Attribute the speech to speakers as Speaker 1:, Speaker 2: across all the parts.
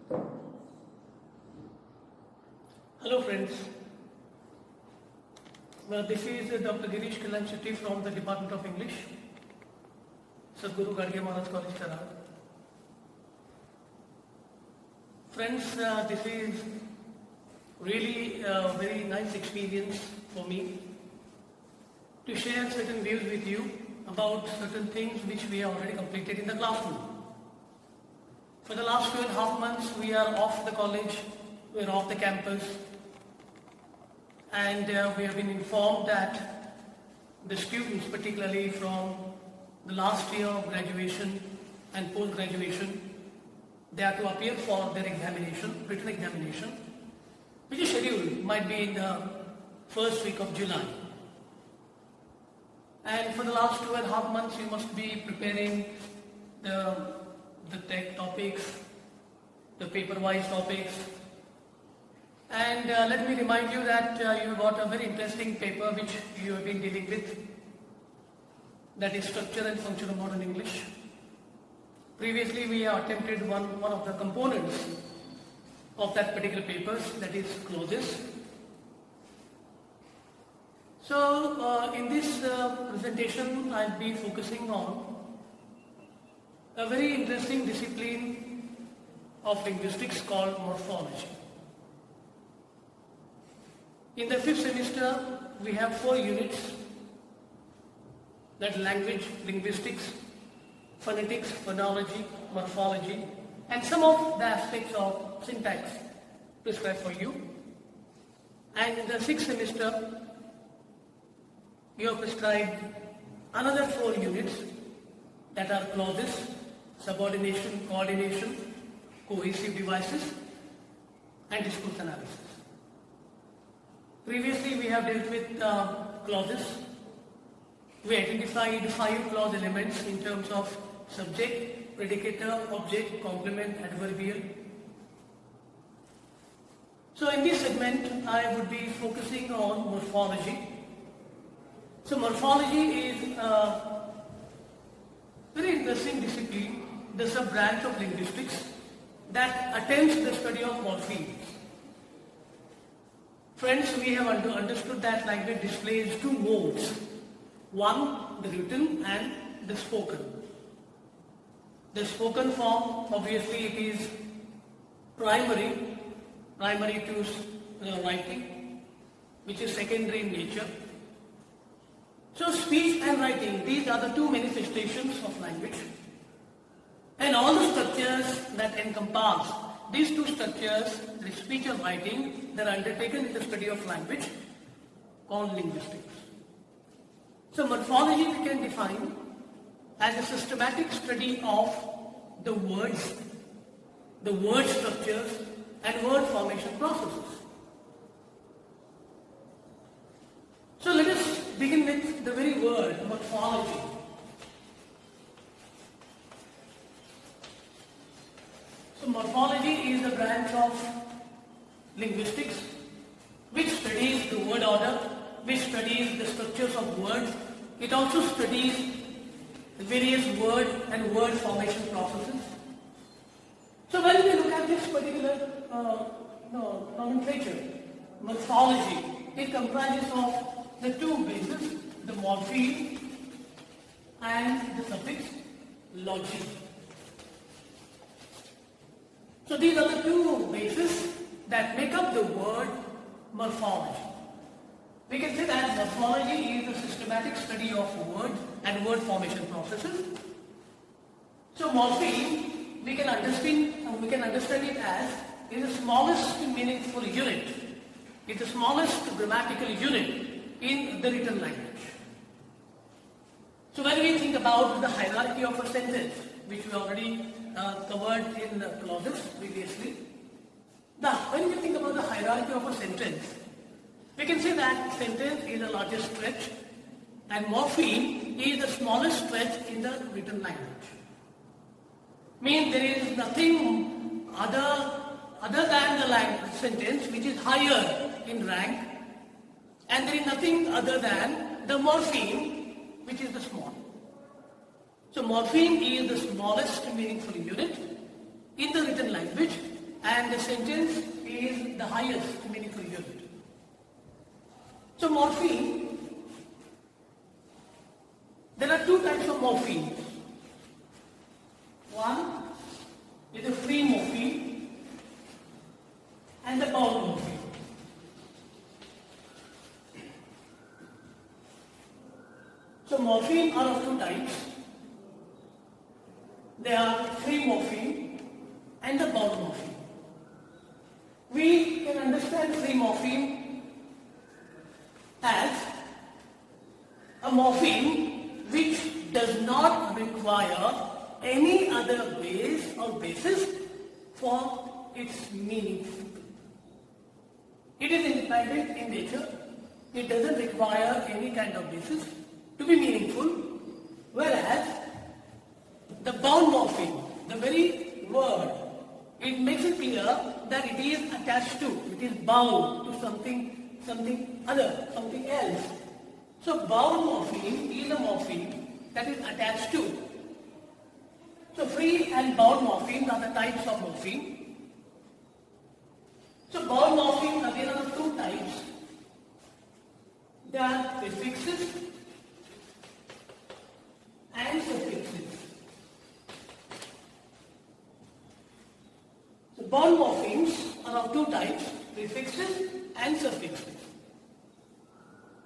Speaker 1: Hello friends, this is Dr. Girish Kalanchatti from the Department of English, Sadhguru Gadge Maharaj College, Karad. Friends, this is really a very nice experience for me to share certain views with you about certain things which we have already completed in the classroom. For the last 2.5 months, we are off the college, we are off the campus, and we have been informed that the students, particularly from the last year of graduation and post-graduation, they are to appear for their examination, written examination, which is scheduled, might be in the first week of July. And for the last 2.5 months, you must be preparing the tech topics, the paper-wise topics. And let me remind you that you got a very interesting paper which you have been dealing with, that is Structure and Function of Modern English. Previously we have attempted one of the components of that particular paper, that is clauses. So in this presentation I'll be focusing on a very interesting discipline of linguistics called morphology. In the 5th semester, we have 4 units, that language, linguistics, phonetics, phonology, morphology, and some of the aspects of syntax prescribed for you. And in the 6th semester, you have prescribed another 4 units, that are clauses, subordination, coordination, cohesive devices, and discourse analysis. Previously we have dealt with clauses. We identified 5 clause elements in terms of subject, predicator, object, complement, adverbial. So in this segment I would be focusing on morphology. So morphology is a very interesting discipline, the sub-branch of linguistics that attempts the study of morphemes. Friends, we have understood that language displays 2 modes. One, the written and the spoken. The spoken form, obviously it is primary to writing, which is secondary in nature. So speech and writing, these are the 2 manifestations of language. And all the structures that encompass these 2 structures, the speech and writing, that are undertaken in the study of language, called linguistics. So morphology we can define as a systematic study of the word structures, and word formation processes. So let us begin with the very word, morphology. So morphology is a branch of linguistics which studies the word order, which studies the structures of words. It also studies the various word and word formation processes. So when we look at this particular nomenclature, morphology, it comprises of the 2 bases, the morpheme and the suffix logy. So these are the 2 bases that make up the word morphology. We can say that morphology is a systematic study of words and word formation processes. So morpheme, we can understand it as is the smallest meaningful unit. It's the smallest grammatical unit in the written language. So when we think about the hierarchy of a sentence, which we already covered in the clauses previously, when we think about the hierarchy of a sentence, we can say that sentence is the largest stretch and morpheme is the smallest stretch in the written language. Means there is nothing other than the sentence which is higher in rank, and there is nothing other than the morpheme which is the small. So morpheme is the smallest meaningful unit in the written language, and the sentence is the highest meaningful unit. So morpheme, there are two types of morphemes. One is a free morpheme and the bound morpheme. So morphemes are of two types. They are free morpheme and the bound morpheme. We can understand free morpheme as a morpheme which does not require any other base or basis for its meaning. It is independent in nature. It doesn't require any kind of basis to be meaningful, whereas the bound morpheme, the very word, it makes it clear that it is attached to, it is bound to something other, something else. So bound morpheme is a morpheme that is attached to. So free and bound morphemes are the types of morpheme. So bound morphemes again are the two types. They are prefixes and suffixes. So bound morphemes are of two types, prefixes and suffixes.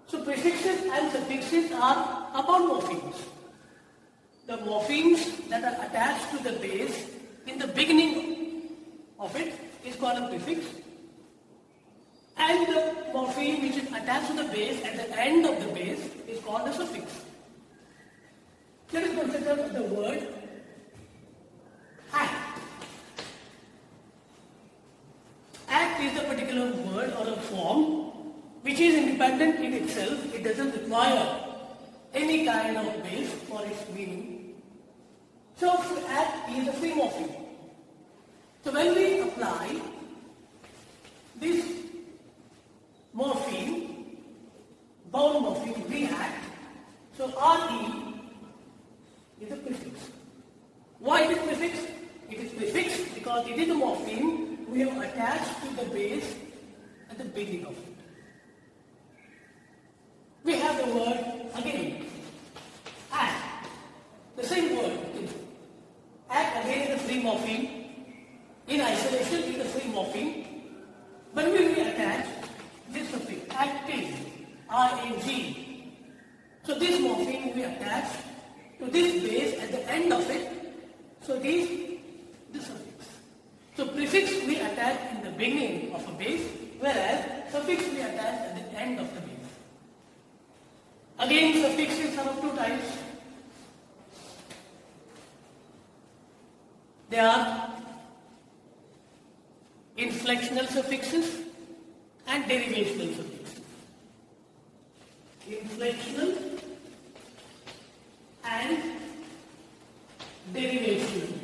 Speaker 1: So prefixes and suffixes are bound morphemes. The morphemes that are attached to the base in the beginning of it is called a prefix, and the morpheme which is attached to the base at the end of the base is called a suffix. Let us consider the word act. Act is a particular word or a form which is independent in itself. It doesn't require any kind of base for its meaning. So act is a free morpheme. So when we apply this morpheme, bound morpheme, react, so RE is a prefix. Why it is prefix? It is prefix because it is a morpheme we have attached to the base at the beginning of it. We have the word again, act. The same word. Act again is a free morpheme. In isolation it is a free morpheme. But when we attach this suffix, acting, ing. So this morpheme we attach to this base at the end of it. So it is the suffix. So prefix we attach in the beginning of a base, whereas suffix we attach at the end of the base. Again, suffixes are of two types. They are inflectional suffixes and derivational suffixes. Inflectional and derivational.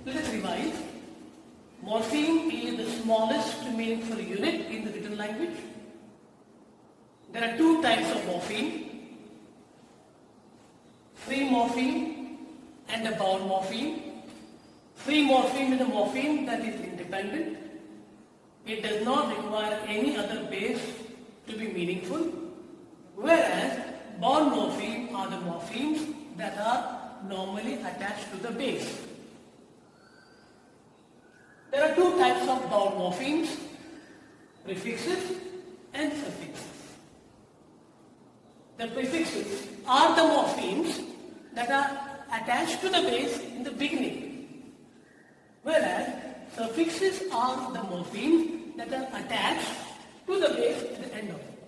Speaker 1: Let us revise. Morpheme is the smallest meaningful unit in the written language. There are two types of morpheme, free morpheme and a bound morpheme. Free morpheme is a morpheme that is independent. It does not require any other base to be meaningful, whereas bound morpheme are the morphemes that are normally attached to the base. There are two types of bound morphemes, prefixes and suffixes. The prefixes are the morphemes that are attached to the base in the beginning, whereas suffixes are the morphemes that are attached to the base at the end of it.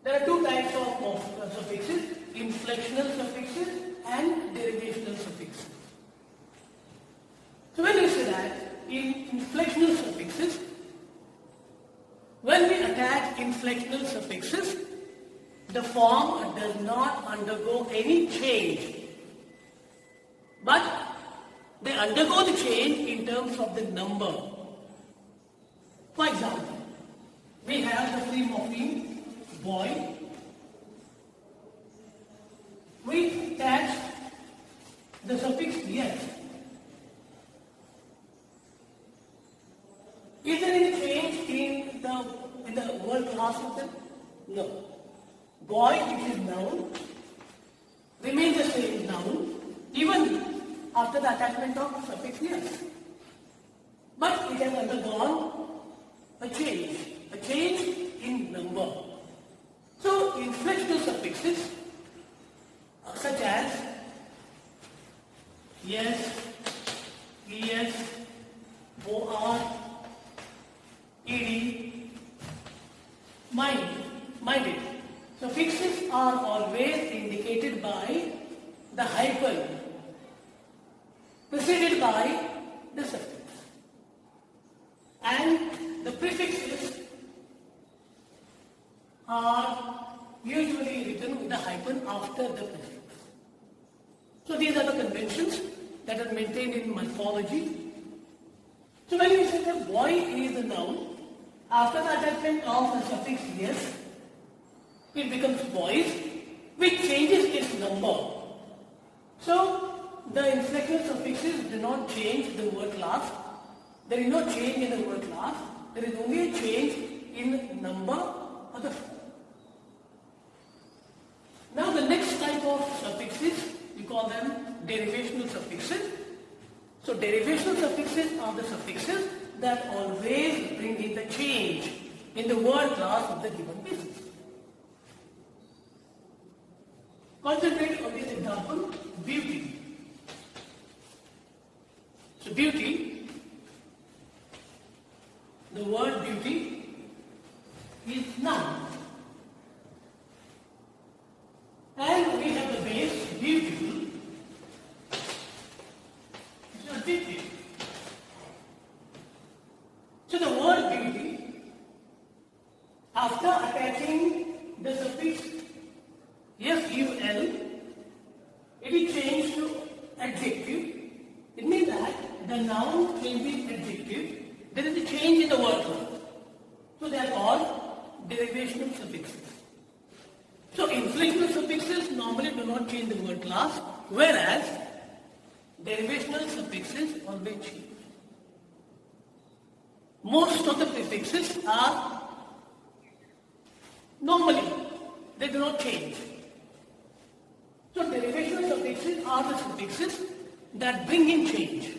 Speaker 1: There are two types of suffixes, inflectional suffixes and derivational suffixes. So when we say that in inflectional suffixes, when we attach inflectional suffixes, the form does not undergo any change, but they undergo the change in terms of the number. For example, we have the free morpheme boy. We attach the suffix yes. class of them? No. Boy, which is noun, remains the same noun even after the attachment of suffix yes. But it has undergone a change in number. So, inflectional suffixes such as yes, es, or, ed, minded. Suffixes are always indicated by the hyphen preceded by the suffix. And the prefixes are usually written with the hyphen after the prefix. So these are the conventions that are maintained in morphology. So when you say that boy is a noun, after the attachment of the suffix yes, it becomes boys, which changes its number. So the inflectional suffixes do not change the word class. There is no change in the word class. There is only a change in number of the form. Now the next type of suffixes, we call them derivational suffixes. So derivational suffixes are the suffixes that always bring in the change in the word class of the given basis. Concentrate on this example, beauty. So beauty, the word beauty is noun. And we have the base beautiful, which is beauty. So the word beauty, after attaching the suffix ful, it is changed to adjective. It means that the noun changes adjective. There is a change in the word class. So they are called derivational suffixes. So inflectional suffixes normally do not change the word class, whereas derivational suffixes always change. Most of the prefixes are normally, they do not change. So derivational suffixes are the suffixes that bring in change.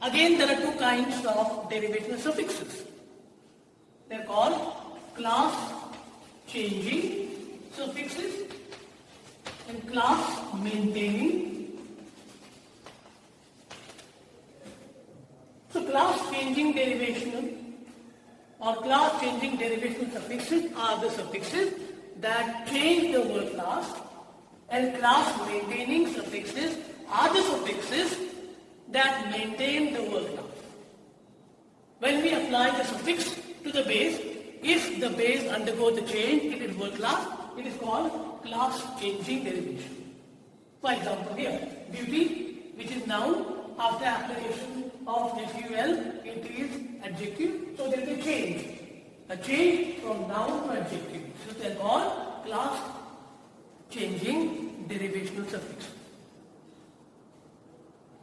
Speaker 1: Again, there are two kinds of derivational suffixes. They are called class changing suffixes and class maintaining. So class changing derivational or class changing derivational suffixes are the suffixes that change the word class, and class maintaining suffixes are the suffixes that maintain the word class. When we apply the suffix to the base, if the base undergoes the change in its word class, it is called class changing derivation. For example, here, beauty, which is noun, after application of ful, it is adjective, so there is a change from noun to adjective. So they are called class changing derivational suffixes.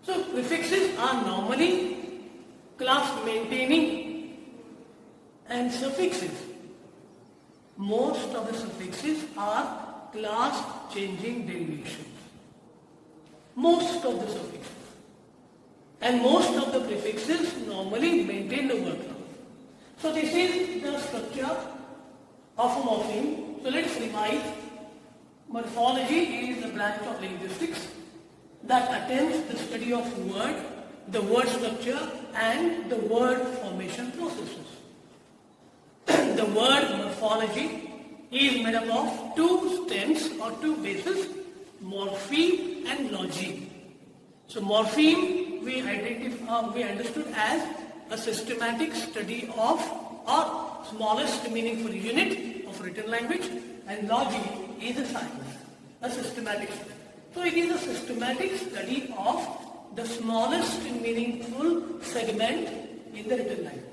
Speaker 1: So prefixes are normally class maintaining, and suffixes, most of the suffixes are class changing derivations. Most of the suffixes. And most of the prefixes normally maintain the word class. So this is the structure of a morpheme. So let's revise. Morphology is a branch of linguistics that attends the study of word, the word structure, and the word formation processes. The word morphology is made up of two stems or two bases, morpheme and logeme. So morpheme we understood as a systematic study of or smallest meaningful unit of written language, and logeme is a science, a systematic study. So it is a systematic study of the smallest meaningful segment in the written language.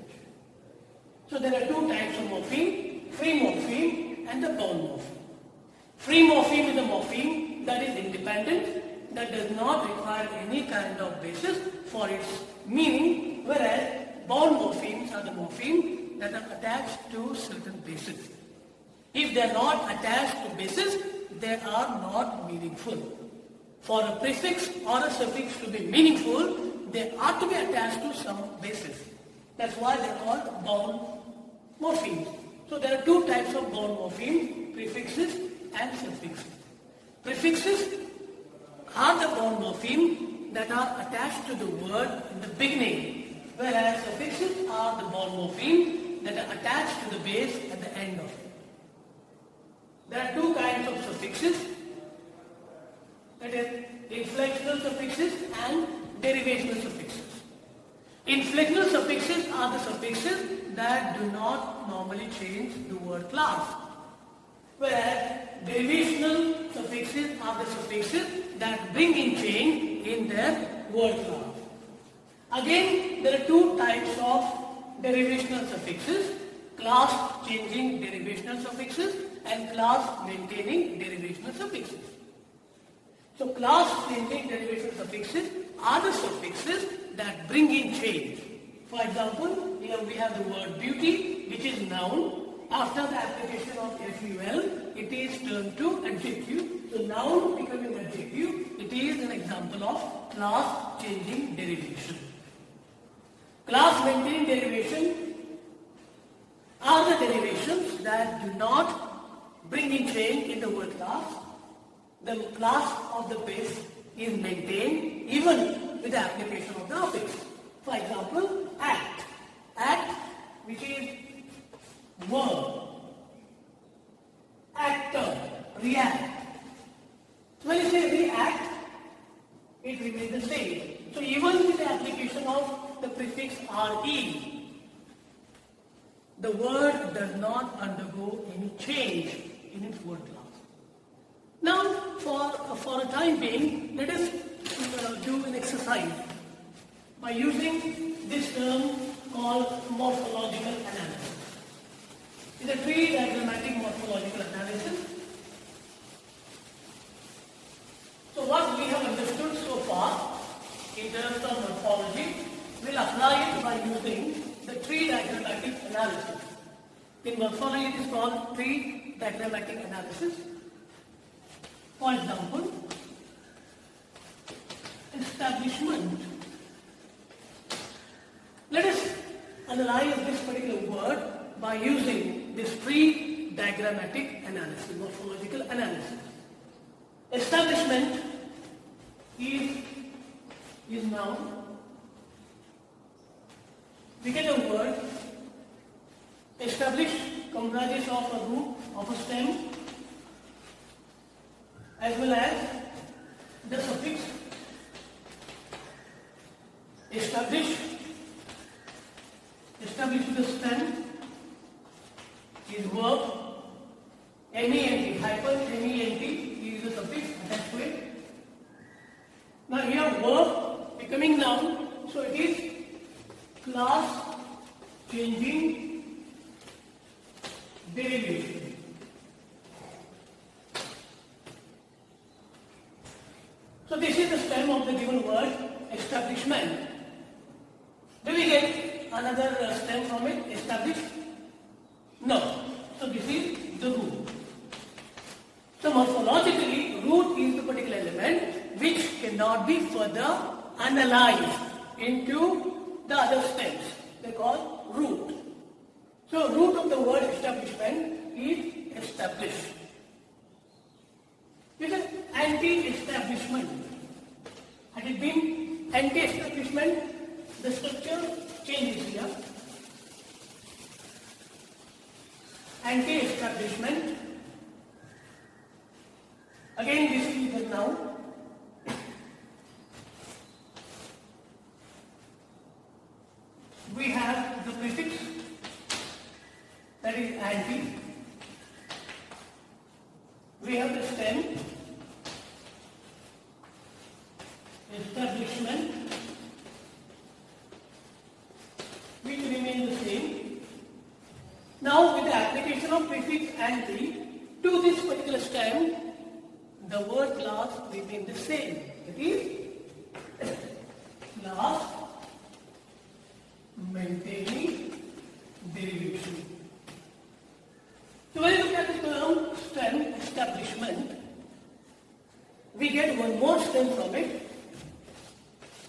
Speaker 1: So there are two types of morpheme, free morpheme and the bound morpheme. Free morpheme is a morpheme that is independent, that does not require any kind of basis for its meaning, whereas bound morphemes are the morphemes that are attached to certain bases. If they are not attached to bases, they are not meaningful. For a prefix or a suffix to be meaningful, they ought to be attached to some basis. That's why they are called bound morphemes. So there are two types of bound morphemes, prefixes and suffixes. Prefixes are the bound morphemes that are attached to the word in the beginning, whereas suffixes are the bound morphemes that are attached to the base at the end of it. There are two kinds of suffixes, that is inflectional suffixes and derivational suffixes. Inflectional suffixes are the suffixes that do not normally change the word class, whereas derivational suffixes are the suffixes that bring in change in their word class. Again, there are two types of derivational suffixes, class changing derivational suffixes and class maintaining derivational suffixes. So class changing derivational suffixes are the suffixes that bring in change. For example, here we have the word beauty, which is noun. After the application of FUL, it is turned to adjective. So noun becoming adjective, it is an example of class changing derivation. Class maintaining derivation are the derivations that do not bring in change in the word class. The class of the base is maintained even with the application of the affix. For example, act. Act, which is verb. Actor, react. So when you say react, it remains the same. So even with the application of the prefix RE, the word does not undergo any change in its word class. Now, for a time being, let us do an exercise by using this term called morphological analysis. It's a tree-diagrammatic morphological analysis. So what we have understood so far in terms of morphology, we'll apply it by using the tree-diagrammatic analysis. In morphology, it is called tree-diagrammatic analysis. For example, establishment. Let us analyze this particular word by using this tree-diagrammatic analysis, morphological analysis. Establishment is noun. We get a word. Establish comprises of a root, of a stem, as well as the suffix establish. Establish the stem is verb. MENT, hyphen MENT is the suffix attached to it. Now here verb becoming noun, so it is class changing derivation. So this is the stem of the given word establishment. Do we get another stem from it? Establish? No. So this is the root. So morphologically, root is the particular element which cannot be further analyzed into the other stems. They call root. So root of the word establishment is establish. This is anti-establishment. Had it been anti-establishment, the structure changes here. Anti-establishment. Again, this is the noun. We have the prefix, that is anti. We have the stem, establishment, which remain the same. Now with the application of prefix anti to this particular stem, the word class remains the same. It is class maintaining derivative.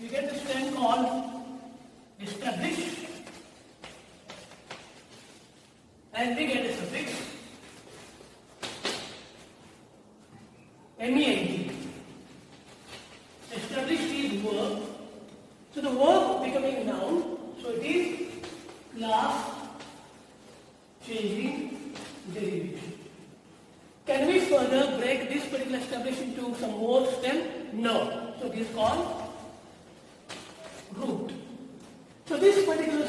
Speaker 1: we get this term called establish, and we get a suffix MENT. Establish is verb. So the verb becoming a noun, so it is class changing derivation. Can we further break this particular establish into some more stem? No. So this is called root. So this particular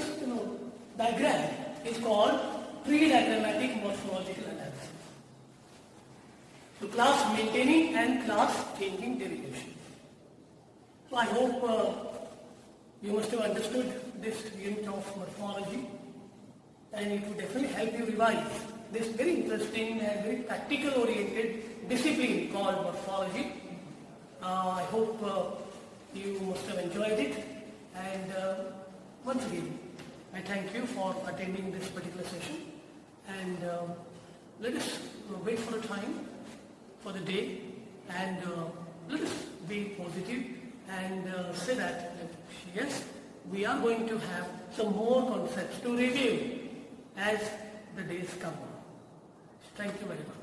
Speaker 1: diagram is called pre-diagrammatic morphological analysis. So class maintaining and class changing derivation. So I hope you must have understood this unit of morphology, and it will definitely help you revise this very interesting and very practical oriented discipline called morphology. I hope you must have enjoyed it, and once again I thank you for attending this particular session, and let us wait for a time for the day, and let us be positive and say that yes, we are going to have some more concepts to review as the days come on. Thank you very much.